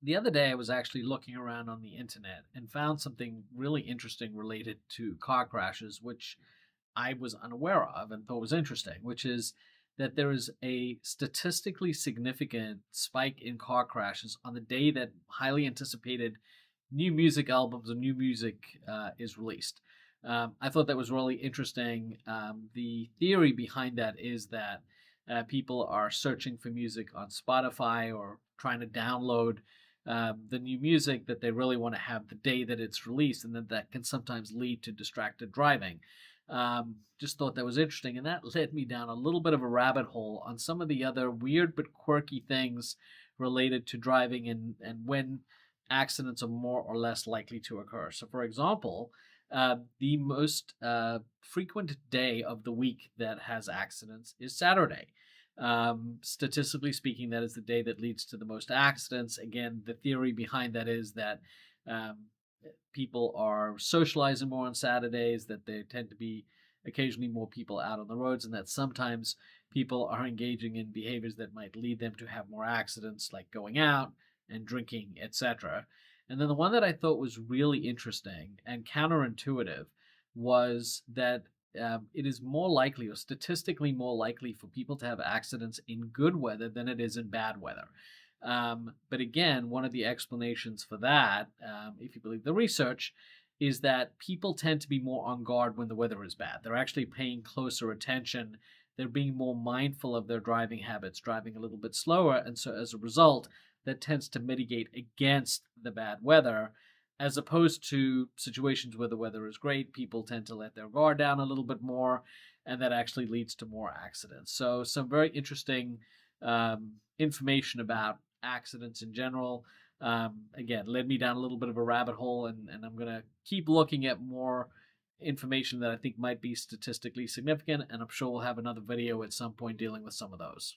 The other day, I was actually looking around on the internet and found something really interesting related to car crashes, which I was unaware of and thought was interesting, which is that there is a statistically significant spike in car crashes on the day that highly anticipated new music albums or new music is released. I thought that was really interesting. The theory behind that is that people are searching for music on Spotify or trying to download the new music that they really want to have the day that it's released, and then that can sometimes lead to distracted driving. Just thought that was interesting, and that led me down a little bit of a rabbit hole on some of the other weird but quirky things related to driving and when accidents are more or less likely to occur. So, for example, the most frequent day of the week that has accidents is Saturday. Statistically speaking, that is the day that leads to the most accidents. Again, the theory behind that is that um, people are socializing more on Saturdays, that there tend to be occasionally more people out on the roads, and that sometimes people are engaging in behaviors that might lead them to have more accidents, like going out and drinking, etc. And then the one that I thought was really interesting and counterintuitive was that it is more likely, or statistically more likely, for people to have accidents in good weather than it is in bad weather. But again, one of the explanations for that, if you believe the research, is that people tend to be more on guard when the weather is bad. They're actually paying closer attention. They're being more mindful of their driving habits, driving a little bit slower. And so as a result, that tends to mitigate against the bad weather. As opposed to situations where the weather is great, people tend to let their guard down a little bit more, and that actually leads to more accidents. So, some very interesting information about accidents in general. Again, led me down a little bit of a rabbit hole, and I'm going to keep looking at more information that I think might be statistically significant, and I'm sure we'll have another video at some point dealing with some of those.